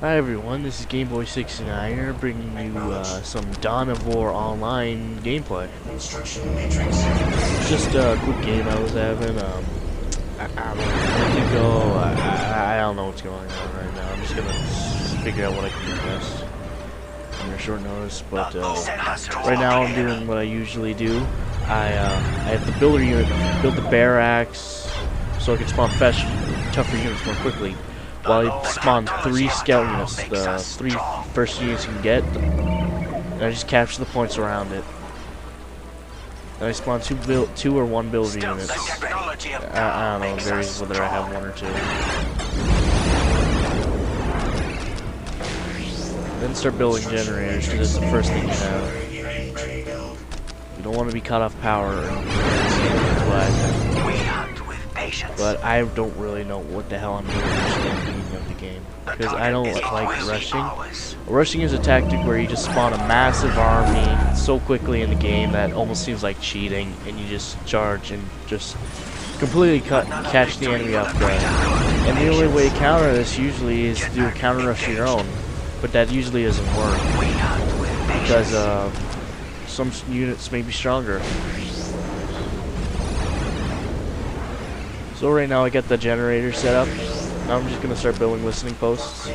Hi everyone, this is Gameboy69er bringing you some Dawn of War online gameplay. It's just a quick game I was having. I don't know where to go. I don't know what's going on right now. I'm just gonna figure out what I can do best under short notice. But right now I'm doing what I usually do. I have the builder unit build the barracks so I can spawn tougher units more quickly. While I spawn 3 scout units, the 3 first units you can get, and I just capture the points around it. And I spawn 2 or 1 builder units. I don't know, it varies whether I have 1 or 2. Then start building generators, because it's the first thing you have. You don't want to be cut off power. But I don't really know what the hell I'm doing at the beginning of the game. Because I don't like rushing. Rushing is a tactic where you just spawn a massive army so quickly in the game that almost seems like cheating, and you just charge and just completely catch the enemy off guard. And the only way to counter this usually is to do a counter rush of your own. But that usually doesn't work. Because some units may be stronger. So right now I got the generator set up. Now I'm just going to start building listening posts.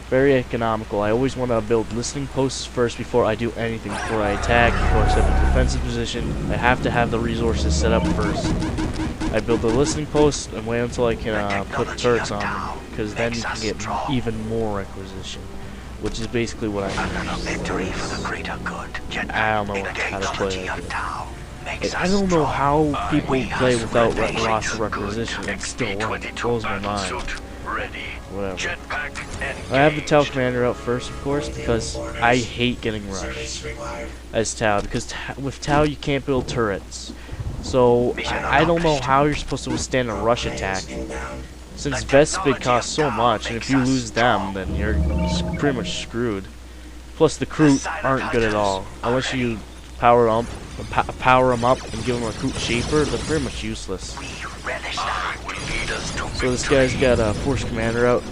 Very economical. I always want to build listening posts first before I do anything. Before I attack, before I set up a defensive position. I have to have the resources set up first. I build the listening posts and wait until I can put turrets on them. Because then you can get even more requisition. Which is basically what I do. I don't know how to play like it. I don't know how people play without loss of requisition and still win. It blows my mind. Whatever. I have the Tau commander out first, of course, because I hate getting rushed as Tau. Because with Tau you can't build turrets. So I don't know how you're supposed to withstand a rush attack. Since Vespid costs so much, and if you lose them, then you're pretty much screwed. Plus the Crute aren't good at all. Unless you power them up and give them a Crute Shaper, they're pretty much useless. So this guy's got a Force Commander out,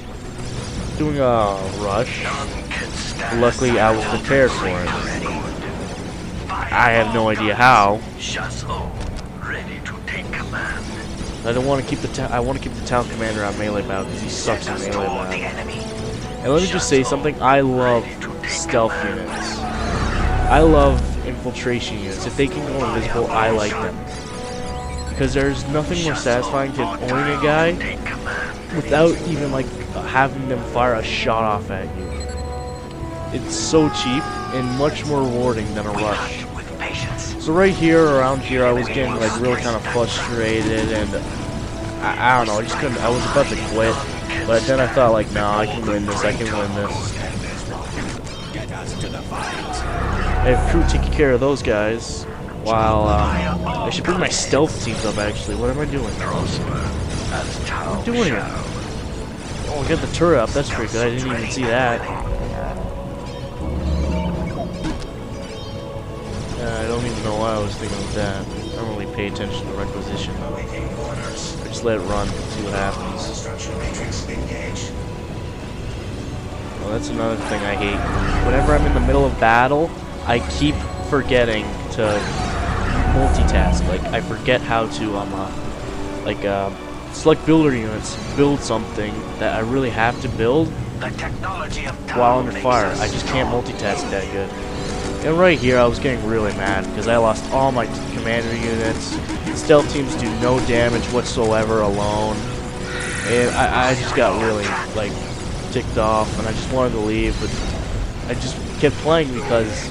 doing a rush. Luckily I was prepared for it. I have no idea how. I don't want to keep the I want to keep the Tau Commander on melee battle because he sucks in melee battle. And let me just say something, I love stealth units. I love infiltration units. If they can go invisible, I like them. Because there's nothing more satisfying than owning a guy without even like having them fire a shot off at you. It's so cheap and much more rewarding than a rush. So right here, around here, I was getting like real kind of frustrated, and I don't know, I just couldn't. I was about to quit, but then I thought like, no, I can win this. I can win this. I have Crute taking care of those guys, while I should bring my stealth teams up. Actually, what am I doing? What am I doing here? Oh, I got the turret up. That's pretty good. I didn't even see that. I don't even know why I was thinking of that. I don't really pay attention to requisition. I just let it run, see what happens. Well, that's another thing I hate. Whenever I'm in the middle of battle, I keep forgetting to multitask. Like, I forget how to, select builder units, build something that I really have to build while under fire. I just can't multitask that good. And right here, I was getting really mad because I lost all my commander units. Stealth teams do no damage whatsoever alone. And I just got really, like, ticked off, and I just wanted to leave, but I just kept playing because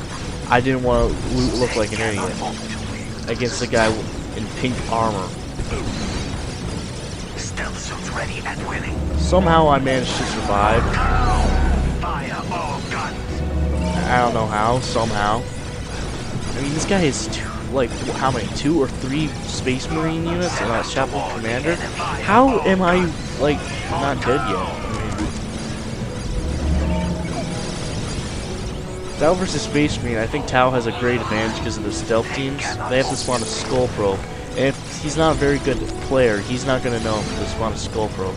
I didn't want to look like an idiot against a guy in pink armor. Somehow I managed to survive. I don't know how, somehow. I mean, this guy has how many? 2 or 3 Space Marine units and a Chapel Commander? How am I, like, not dead yet? I mean, Tau versus Space Marine, I think Tau has a great advantage because of the stealth teams. They have to spawn a Skull Probe. And if he's not a very good player, he's not going to know to spawn a Skull Probe.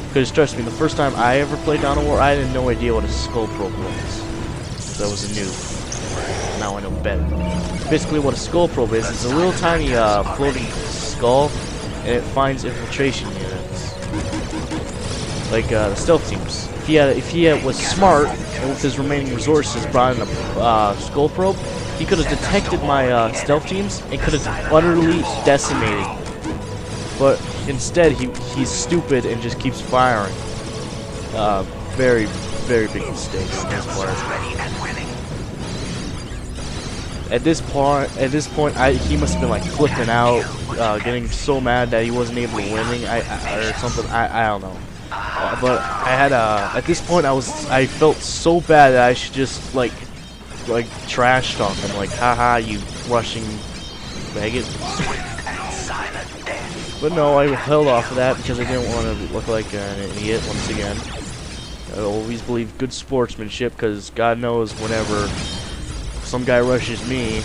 Because trust me, the first time I ever played Dawn of War, I had no idea what a skull probe was. So I was a noob. Now I know better. Basically what a skull probe is, it's a little tiny floating skull, and it finds infiltration units. Like the stealth teams. If he was smart, and with his remaining resources brought in a skull probe, he could have detected my stealth teams and could have utterly decimated. But instead, he's stupid and just keeps firing. Very, very big mistakes on his part. At this point, he must have been like flipping out, getting so mad that he wasn't able to winning, or something. I don't know. But I had at this point I felt so bad that I should just like trash talk him, like, haha, you rushing maggot. But no, I held off of that because I didn't want to look like an idiot once again. I always believe good sportsmanship, because God knows whenever some guy rushes me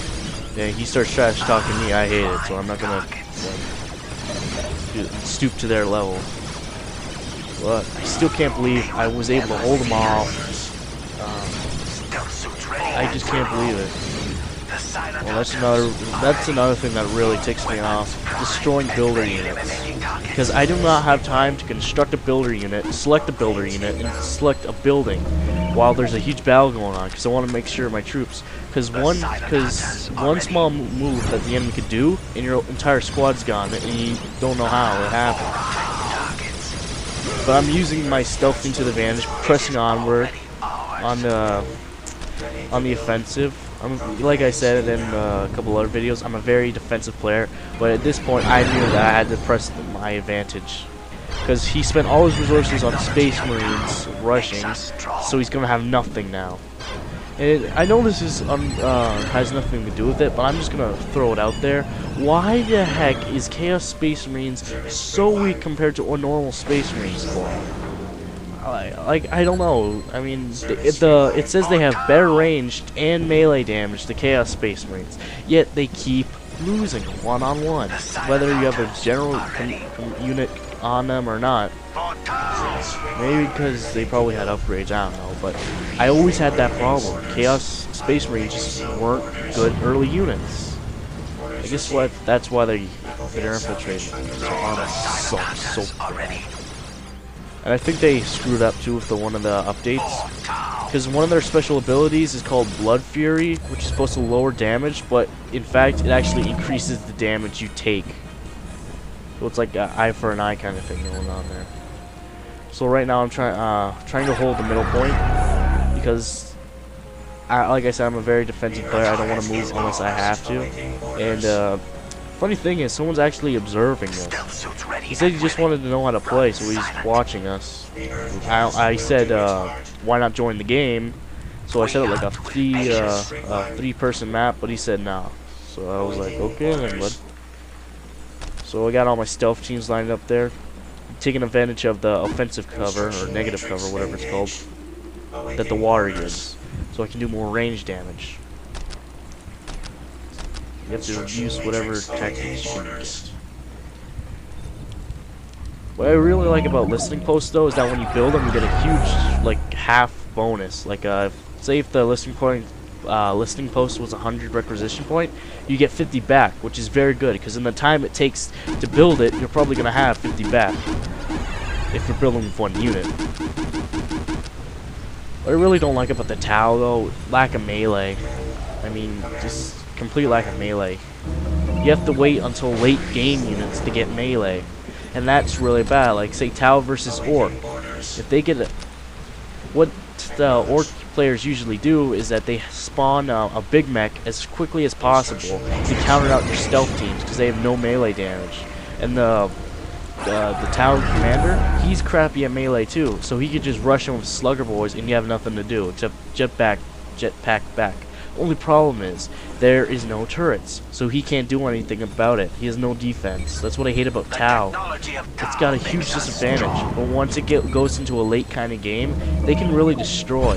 and he starts trash talking me, I hate it. So I'm not gonna stoop to their level. But I still can't believe I was able to hold them off. I just can't believe it. Well, that's another thing that really ticks me off. Destroying builder units. Because I do not have time to construct a builder unit, select a builder unit, and select a building while there's a huge battle going on. Because I want to make sure my troops. Because one small move that the enemy could do, and your entire squad's gone, and you don't know how it happened. But I'm using my stealth team to the advantage, pressing onward on the offensive. Like I said in a couple other videos, I'm a very defensive player, but at this point I knew that I had to press my advantage. Because he spent all his resources on Space Marines rushing, so he's going to have nothing now. And I know this is has nothing to do with it, but I'm just going to throw it out there. Why the heck is Chaos Space Marines so weak compared to a normal Space Marine squad? Like, I don't know. I mean, it says they have better ranged and melee damage to Chaos Space Marines, yet they keep losing one-on-one, whether you have a general unit on them or not. Maybe because they probably had upgrades, I don't know, but I always had that problem. Chaos Space Marines just weren't good early units. I guess that's why they're infiltrating. So armor sucks so bad. And I think they screwed up too with one of the updates, because one of their special abilities is called Blood Fury, which is supposed to lower damage, but in fact it actually increases the damage you take. So it's like an eye for an eye kind of thing going on there. So right now I'm trying to hold the middle point, because like I said, I'm a very defensive player. I don't want to move unless I have to. And funny thing is, someone's actually observing us. He said he just wanted to know how to play, so he's watching us. I said, why not join the game? So I set it like a three-person map, but he said no. So I was like, okay then, bud. So I got all my stealth teams lined up there, taking advantage of the offensive cover, or negative cover, whatever it's called, that the water gives, so I can do more range damage. You have to use whatever tactics you can get. What I really like about listening posts, though, is that when you build them, you get a huge, like, half bonus. Like, say if the listening post was 100 requisition point, you get 50 back, which is very good, because in the time it takes to build it, you're probably going to have 50 back, if you're building with one unit. What I really don't like about the Tau, though, lack of melee. I mean, just complete lack of melee. You have to wait until late game units to get melee, and that's really bad. Like, say Tau versus Orc. If they get what the Orc players usually do is that they spawn a big mech as quickly as possible to counter out your stealth teams, because they have no melee damage. And the Tau commander, he's crappy at melee too, so he could just rush in with Slugger Boys and you have nothing to do except jetpack back. Only problem is, there is no turrets, so he can't do anything about it. He has no defense. That's what I hate about Tau. It's got a huge disadvantage, but once it goes into a late kind of game, they can really destroy.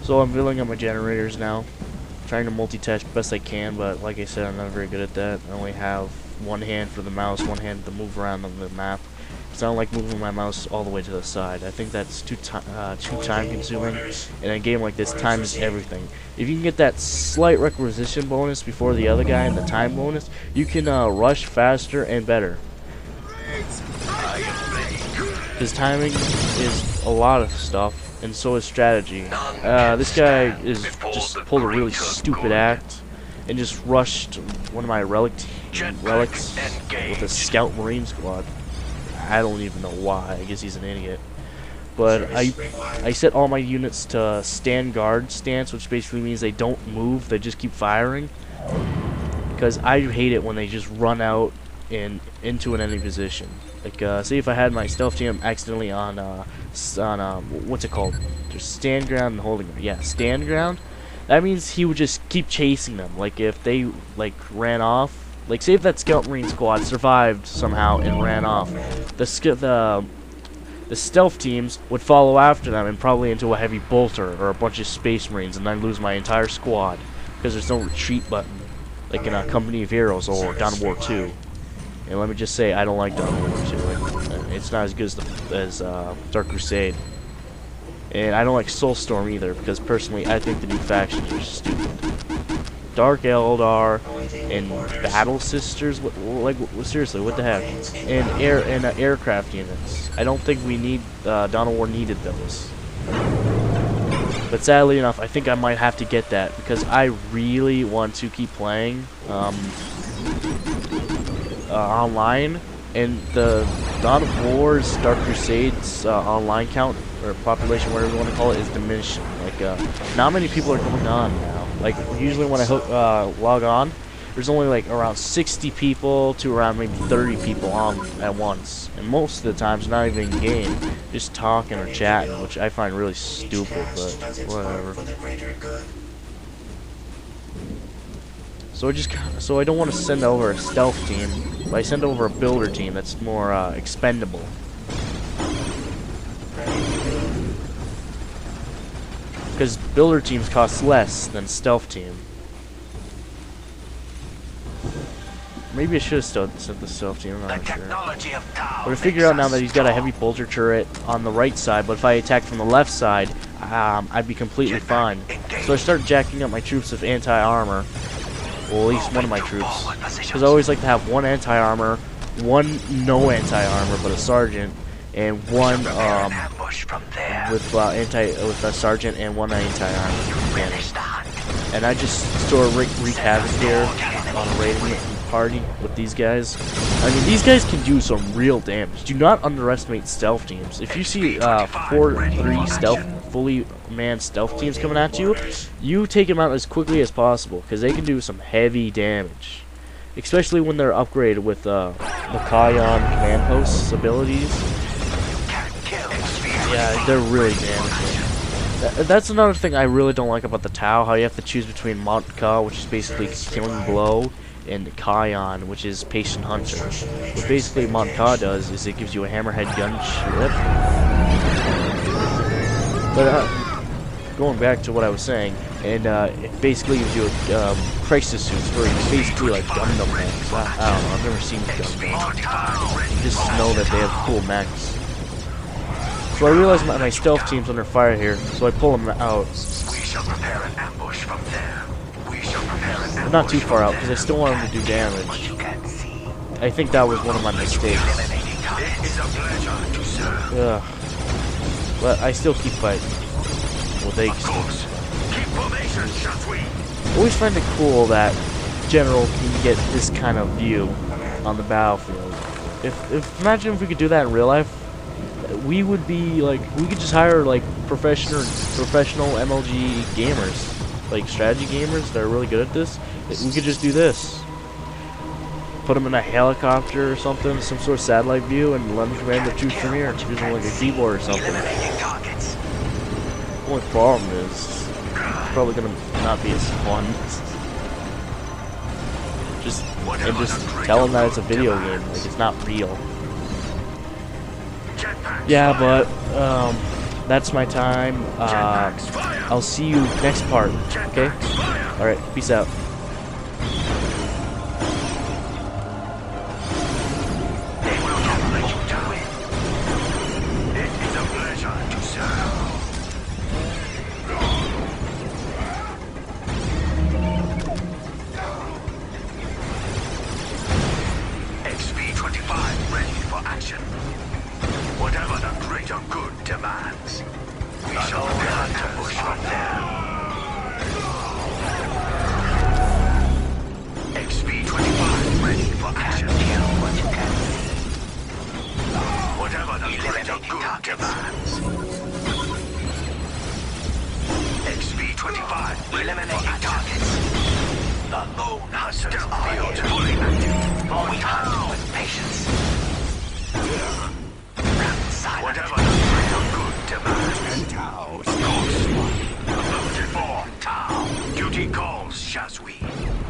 So I'm filling up my generators now. trying to multitask best I can, but like I said, I'm not very good at that. I only have one hand for the mouse, one hand to move around on the map. I don't like moving my mouse all the way to the side. I think that's too time consuming. In a game like this, time is everything. If you can get that slight requisition bonus before the other guy and the time bonus, you can rush faster and better. Because timing is a lot of stuff, and so is strategy. This guy just pulled a really stupid act and just rushed one of my relics with a scout marine squad. I don't even know why. I guess he's an idiot. But I set all my units to stand guard stance, which basically means they don't move, they just keep firing. Because I hate it when they just run out into an enemy position. Like, say if I had my stealth team accidentally on what's it called? Just stand ground and holding ground. Yeah, stand ground. That means he would just keep chasing them. Like, if they, like, ran off. Like, say if that Scout Marine squad survived somehow and ran off, the stealth teams would follow after them and probably into a heavy bolter or a bunch of Space Marines, and I'd lose my entire squad because there's no retreat button, like in a Company of Heroes or Dawn of War 2. And let me just say, I don't like Dawn of War 2. It's not as good as Dark Crusade. And I don't like Soulstorm either, because personally, I think the new factions are stupid. Dark Eldar and Battle Sisters, seriously, what the heck? And aircraft units. I don't think we need Dawn of War needed those. But sadly enough, I think I might have to get that because I really want to keep playing online, and the Dawn of War's Dark Crusades online count or population, whatever you want to call it, is diminishing. Like, not many people are coming on now. Like, usually when I log on, there's only like around 60 people to around maybe 30 people on at once. And most of the times, not even in game, just talking or chatting, which I find really stupid, but whatever. So I don't want to send over a stealth team, but I send over a builder team that's more expendable. Because builder teams cost less than stealth team. Maybe I should have sent the stealth team, I'm not sure. But I figured out now that he's got a heavy bolter turret on the right side, but if I attack from the left side, I'd be completely fine. So I start jacking up my troops with anti-armor. Well, at least one of my troops. Because I always like to have one anti-armor, one no anti-armor, but a sergeant, and one with a sergeant and one anti-armor. And I just store wreak havoc here on a raiding party with these guys. I mean, these guys can do some real damage. Do not underestimate stealth teams. If you see 4-3 stealth, fully manned stealth teams coming at you, you take them out as quickly as possible because they can do some heavy damage. Especially when they're upgraded with the campign command post's abilities. Yeah, they're really damaging. That's another thing I really don't like about the Tau, how you have to choose between Montka, which is basically Killing Blow, and campign, which is Patient Hunter. What basically Montka does is it gives you a hammerhead gunship. But going back to what I was saying, and it basically gives you a crisis suits where you basically like Gundam mechs. I don't know, I've never seen Gundam. You just know that they have cool mechs. So I realize my stealth team's under fire here, so I pull them out. But not too far out, because I still want them to do damage. I think that was one of my mistakes. Ugh. But I still keep fighting. Well, they I always find it cool that General can get this kind of view on the battlefield. Imagine if we could do that in real life. We would be like, we could just hire like professional MLG gamers, like strategy gamers that are really good at this. We could just do this. Put them in a helicopter or something, some sort of satellite view, and let them command the troops from here, using like a keyboard or something. The only problem is, it's probably gonna not be as fun. Just tell them that it's a video game, like it's not real. Yeah, but that's my time. I'll see you next part, okay? Alright, peace out. They will not let you do it. It is a pleasure to serve. XP-25 ready for action. Whatever the greater good demands. We shall prepare to push from there. XP-25 ready for action. Kill what you can see. Whatever the greater good demands. XP-25 eliminating targets. The lone hunters field fully active. We hunt with patience. Whatever the greater good demands. And Tao. Of course. Affirmative for Tao. Duty calls, Shazwi.